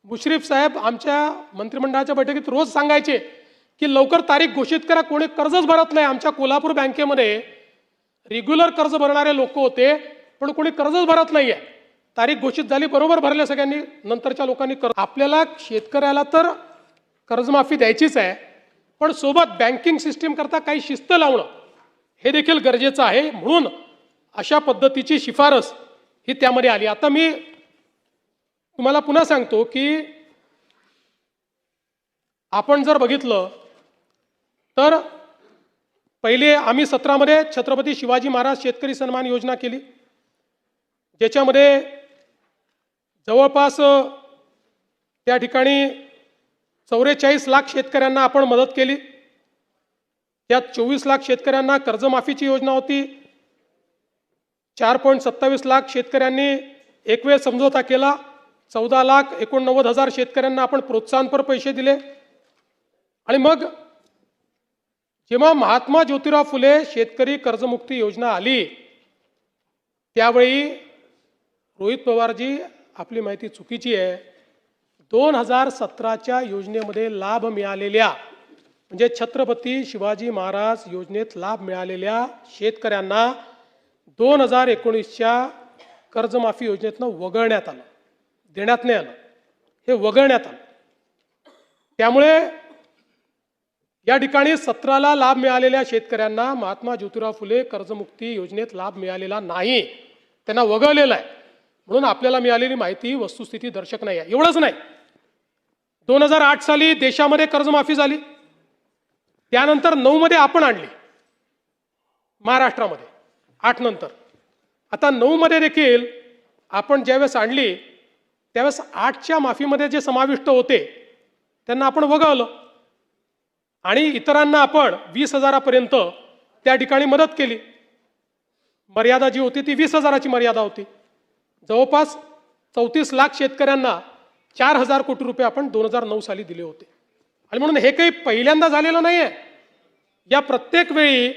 मुश्रीफ साहेब आमच्या मंत्रिमंडळाच्या बैठकीत रोज सांगायचे की लवकर तारीख घोषित करा, कोणी कर्जच भरत नाही. आमच्या कोल्हापूर बँकेमध्ये रेग्युलर कर्ज भरणारे लोक होते, पण कोणी कर्जच भरत नाहीये. तारीख घोषित झाली, बरोबर भरले सगळ्यांनी, नंतरच्या लोकांनी आपल्याला शेतकऱ्याला तर कर्जमाफी द्यायचीच आहे, पण सोबत बँकिंग सिस्टीम करता काही शिस्त लावणं हे देखील गरजेचं आहे. म्हणून अशा पद्धतीची शिफारस ही त्यामध्ये आली. आता मी तुम्हाला पुन्हा सांगतो की आपण जर बघितलं तर पहिले आम्ही 17 मध्ये छत्रपती शिवाजी महाराज शेतकरी सन्मान योजना केली, ज्याच्यामध्ये जवळपास त्या ठिकाणी 44 लाख शेतकऱ्यांना आपण मदत केली. त्यात 24 लाख शेतकऱ्यांना कर्जमाफीची योजना होती. 4.27 लाख शेतकऱ्यांनी एकवेळ समझोता केला. 14,89,000 शेतकऱ्यांना आपण प्रोत्साहनपर पैसे दिले. आणि मग जेव्हा महात्मा ज्योतिराव फुले शेतकरी कर्जमुक्ती योजना आली, त्यावेळी रोहित पवारजी, आपली माहिती चुकीची आहे, 2017च्या योजनेमध्ये लाभ मिळालेल्या, म्हणजे छत्रपती शिवाजी महाराज योजनेत लाभ मिळालेल्या शेतकऱ्यांना 2019च्या कर्जमाफी योजनेतनं वगळण्यात आलं, देण्यात नाही आलं, हे वगळण्यात आलं. त्यामुळे या ठिकाणी 17ला लाभ मिळालेल्या शेतकऱ्यांना महात्मा ज्योतिराव फुले कर्जमुक्ती योजनेत लाभ मिळालेला नाही, त्यांना वगळलेला आहे. म्हणून आपल्याला मिळालेली माहिती वस्तुस्थिती दर्शक नाही आहे. एवढंच नाही, 2008 साली देशामध्ये कर्जमाफी झाली, त्यानंतर 9 मध्ये आपण आणली महाराष्ट्रामध्ये, 8 नंतर. आता 9 मध्ये देखील आपण ज्यावेळेस आणली त्यावेळेस 8च्या माफीमध्ये जे समाविष्ट होते त्यांना आपण वगळलं आणि इतरांना आपण 20,000पर्यंत त्या ठिकाणी मदत केली. मर्यादा जी होती ती 20,000ची मर्यादा होती. जवळपास 34 लाख शेतकऱ्यांना 4,000 कोटी रुपये आपण 2009 साली दिले होते. आणि म्हणून हे काही पहिल्यांदा झालेलं नाही आहे. या प्रत्येक वेळी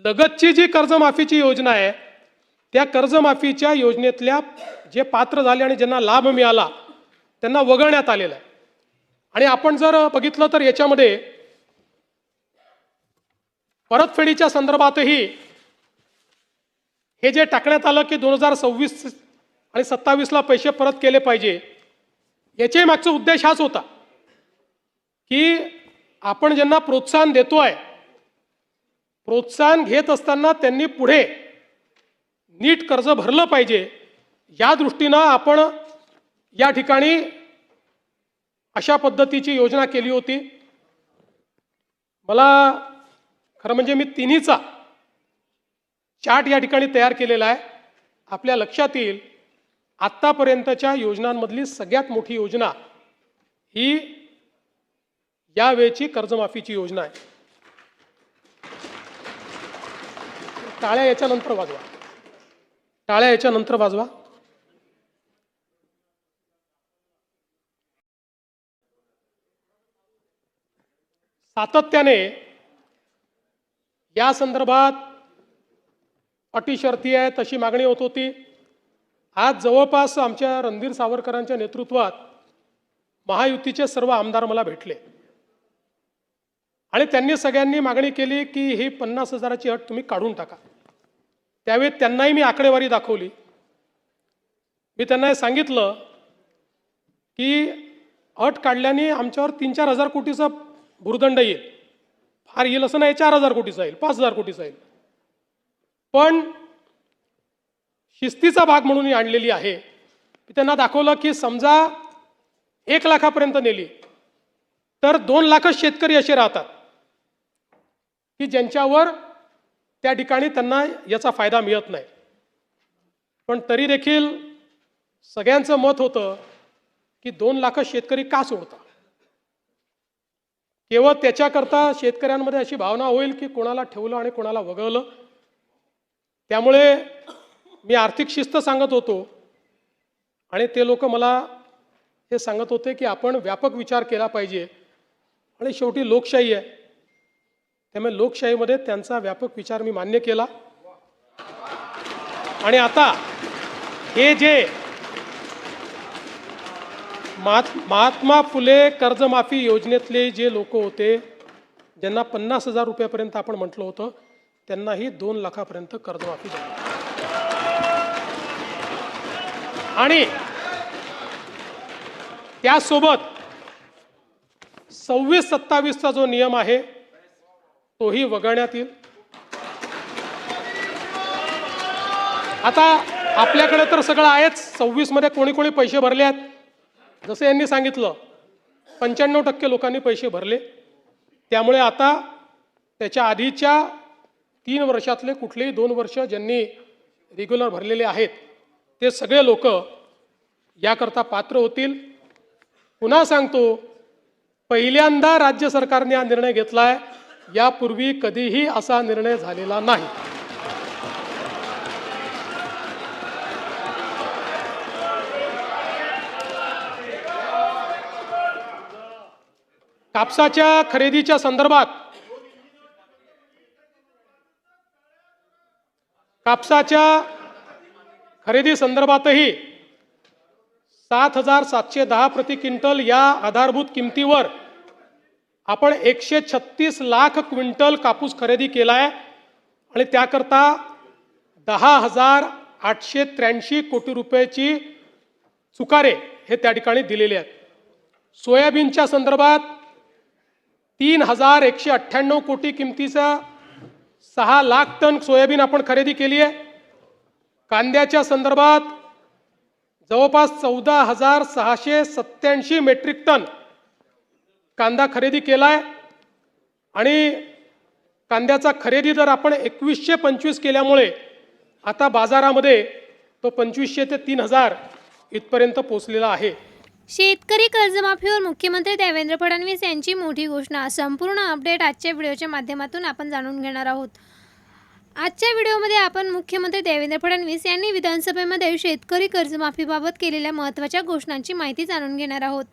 लगतची जी कर्जमाफीची योजना आहे त्या कर्जमाफीच्या योजनेतल्या जे पात्र झाले आणि ज्यांना लाभ मिळाला त्यांना वगळण्यात आलेलं आहे. आणि आपण जर बघितलं तर याच्यामध्ये परतफेडीच्या संदर्भातही हे जे टाकण्यात आलं की 2026 आणि 27ला पैसे परत केले पाहिजे, याच्या मागचा उद्देश हाच होता की आपण ज्यांना प्रोत्साहन देतोय, प्रोत्साहन घेत असताना त्यांनी पुढे नीट कर्ज भरलं पाहिजे, या दृष्टीनं आपण या ठिकाणी अशा पद्धतीची योजना केली होती. मला खरं म्हणजे मी तिन्हीचा चार्ट या ठिकाणी तयार केलेला आहे. आपल्या लक्षात येईल आत्तापर्यंतच्या योजनांमधली सगळ्यात मोठी योजना ही यावेळची कर्जमाफीची योजना आहे. टाळ्या याच्यानंतर वाजवा, टाळ्या याच्यानंतर वाजवा. सातत्याने या संदर्भात अटी शर्ती आहे तशी मागणी होत होती. आज जवळपास आमच्या रणधीर सावरकरांच्या नेतृत्वात महायुतीचे सर्व आमदार मला भेटले आणि त्यांनी सगळ्यांनी मागणी केली की ही 50,000ची अट तुम्ही काढून टाका. त्यावेळी त्यांनाही मी आकडेवारी दाखवली. मी त्यांना हे सांगितलं की अट काढल्याने आमच्यावर 3-4 हजार कोटीचा भुर्दंड येईल. फार येईल असं नाही, 4,000 कोटीचा येईल, 5,000 कोटीचा येईल, पण शिस्तीचा भाग म्हणून ही आणलेली आहे. मी त्यांना दाखवलं की समजा 1 लाखापर्यंत नेली तर 2 लाखच शेतकरी असे राहतात की ज्यांच्यावर त्या ठिकाणी त्यांना याचा फायदा मिळत नाही. पण तरी देखील सगळ्यांचं मत होतं की 2 लाख शेतकरी का सोडता. केवळ त्याच्याकरता शेतकऱ्यांमध्ये अशी भावना होईल की कोणाला ठेवलं आणि कोणाला वगळलं. त्यामुळे मी आर्थिक शिस्त सांगत होतो आणि ते लोक मला हे सांगत होते की आपण व्यापक विचार केला पाहिजे आणि शेवटी लोकशाही आहे, त्यामुळे लोकशाहीमध्ये त्यांचा व्यापक विचार मी मान्य केला. आणि आता हे जे महात्मा फुले कर्जमाफी योजनेतले जे लोक होते ज्यांना 50,000 रुपयापर्यंत आपण म्हटलं होतं त्यांनाही 2 लाखापर्यंत कर्जमाफी झाली. आणि त्यासोबत 26-27चा जो नियम आहे तोही वगळण्यात येईल. आता आपल्याकडे तर सगळं आहेच. 26 मध्ये कोणी कोणी पैसे भरले आहेत, जसं यांनी सांगितलं 95% लोकांनी पैसे भरले. त्यामुळे आता त्याच्या आधीच्या 3 वर्षातले कुठलेही 2 वर्ष ज्यांनी रेग्युलर भरलेले आहेत ते सगळे लोक याकरता पात्र होतील. पुन्हा सांगतो, पहिल्यांदा राज्य सरकारने हा निर्णय घेतलाय. यापूर्वी कधीही असा निर्णय झालेला नाही. कापसाच्या खरेदीच्या संदर्भात खरेदी संदर्भातही 7,710 प्रति क्विंटल या आधारभूत किमतीवर आपण 136 लाख क्विंटल कापूस खरेदी केलाय आणि त्याकरता 10,883 कोटी रुपयाची चुकारे हे त्या ठिकाणी दिलेले आहेत. सोयाबीनच्या संदर्भात 3,198 कोटी किमतीचा 6 लाख टन सोयाबीन आपण खरेदी केली आहे. कांद्याच्या संदर्भात जवळपास 14,687 मेट्रिक टन कांदा खरेदी केलाय आणि कांद्याचा खरेदी दर आपण 2125 केल्यामुळे आता बाजारामध्ये तो 2500 ते 3,000 इथपर्यंत पोहोचलेला आहे. शेतकरी कर्जमाफीवर मुख्यमंत्री देवेंद्र फडणवीस यांची मोठी घोषणा. संपूर्ण अपडेट आजच्या व्हिडिओच्या माध्यमातून आपण जाणून घेणार आहोत. आजच्या व्हिडिओमध्ये आपण मुख्यमंत्री देवेंद्र फडणवीस यांनी विधानसभेमध्ये शेतकरी कर्जमाफीबाबत केलेल्या महत्त्वाच्या घोषणांची माहिती जाणून घेणार आहोत.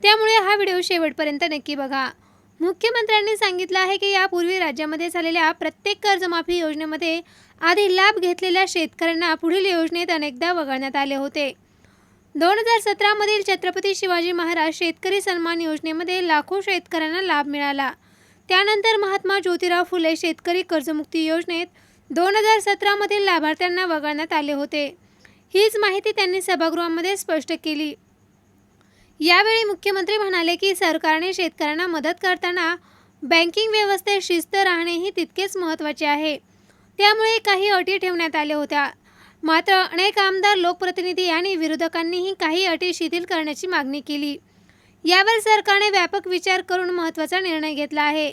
त्यामुळे हा व्हिडिओ शेवटपर्यंत नक्की बघा. मुख्यमंत्र्यांनी सांगितलं आहे की यापूर्वी राज्यामध्ये झालेल्या प्रत्येक कर्जमाफी योजनेमध्ये आधी लाभ घेतलेल्या शेतकऱ्यांना पुढील योजनेत अनेकदा वगळण्यात आले होते. 2017 मधील छत्रपती शिवाजी महाराज शेतकरी सन्मान योजनेमध्ये लाखो शेतकऱ्यांना लाभ मिळाला. त्यानंतर महात्मा ज्योतिराव फुले शेतकरी कर्जमुक्ती योजनेत 2017 मधील लाभार्थ्यांना वगळण्यात आले होते. हीच माहिती त्यांनी सभागृहामध्ये स्पष्ट केली. यावेळी मुख्यमंत्री म्हणाले की सरकारने शेतकऱ्यांना मदत करताना बँकिंग व्यवस्थेत शिस्त राहणेही तितकेच महत्त्वाचे आहे. त्यामुळे काही अटी ठेवण्यात आल्या होत्या. मात्र अनेक आमदार, लोकप्रतिनिधी आणि विरोधकांनीही काही अटी शिथिल करण्याची मागणी केली. यावर सरकारने व्यापक विचार करून महत्त्वाचा निर्णय घेतला आहे.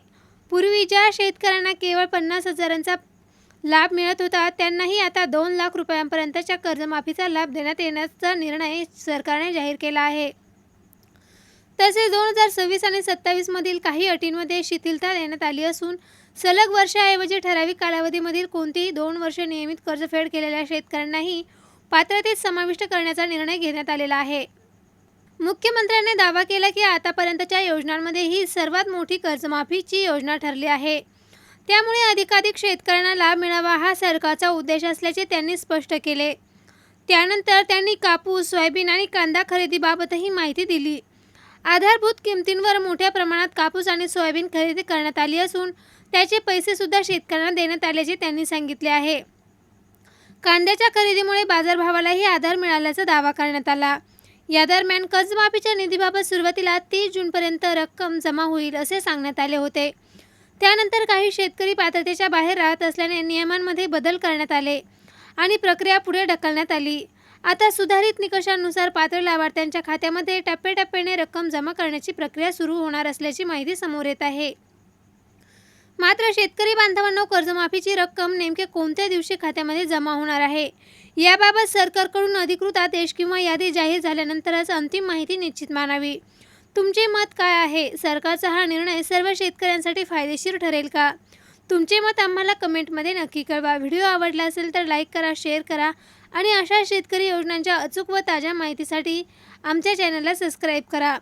पूर्वी ज्या शेतकऱ्यांना केवळ 50,000चा लाभ मिळत होता त्यांनाही आता 2 लाख रुपयांपर्यंतच्या कर्जमाफीचा लाभ देण्यात येण्याचा निर्णय सरकारने जाहीर केला आहे. तसेच 2026 आणि 27 मधील काही अटींमध्ये शिथिलता देण्यात आली असून सलग वर्षाऐवजी ठराविक कालावधीमधील कोणतीही 2 वर्ष नियमित कर्जफेड केलेल्या शेतकऱ्यांनाही पात्रतेत समाविष्ट करण्याचा निर्णय घेण्यात आलेला आहे. मुख्यमंत्र्यांनी दावा केला की आतापर्यंतच्या योजनांमध्ये ही सर्वात मोठी कर्जमाफीची योजना ठरली आहे. त्यामुळे अधिकाधिक शेतकऱ्यांना लाभ मिळावा हा सरकारचा उद्देश असल्याचे त्यांनी स्पष्ट केले. त्यानंतर त्यांनी कापूस, सोयाबीन आणि कांदा खरेदीबाबतही माहिती दिली. आधारभूत किमतींवर मोठ्या प्रमाणात कापूस आणि सोयाबीन खरेदी करण्यात आली असून त्याचे पैसे सुद्धा शेतकऱ्यांना देण्यात आल्याचे त्यांनी सांगितले आहे. कांद्याच्या खरेदीमुळे बाजारभावालाही आधार मिळाल्याचा दावा करण्यात आला. या दरम्यान कर्जमाफीच्या निधीबाबत सुरुवातीला 30 जूनपर्यंत रक्कम जमा होईल असे सांगण्यात आले होते. त्यानंतर काही शेतकरी पात्रतेच्या बाहेर राहत असल्याने नियमांमध्ये बदल करण्यात आले आणि प्रक्रिया पुढे ढकलण्यात आली. आता सुधारित निकषांनुसार पात्र लाभार्थ्यांच्या खात्यामध्ये टप्प्याटप्प्याने रक्कम जमा करण्याची प्रक्रिया सुरू होणार असल्याची माहिती समोर येत आहे. मात्र शेतकरी बांधवांनो, कर्जमाफीची रक्कम नेमके कोणत्या दिवशी खात्यामध्ये जमा होणार आहे याबाबत सरकारकडून अधिकृत आदेश किंवा यादी जाहीर झाल्यानंतरच अंतिम माहिती निश्चित मानावी. तुमचे मत काय आहे? सरकारचा हा निर्णय सर्व शेतकऱ्यांसाठी फायदेशीर ठरेल का? तुमचे मत आम्हाला कमेंटमध्ये नक्की कळवा. व्हिडिओ आवडला असेल तर लाईक करा, शेअर करा आणि अशा शेतकरी योजनांच्या अचूक व ताज्या माहितीसाठी आमच्या चॅनलला सबस्क्राईब करा.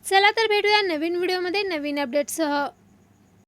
चला तर भेटूया नवीन व्हिडिओमध्ये नवीन अपडेटसह.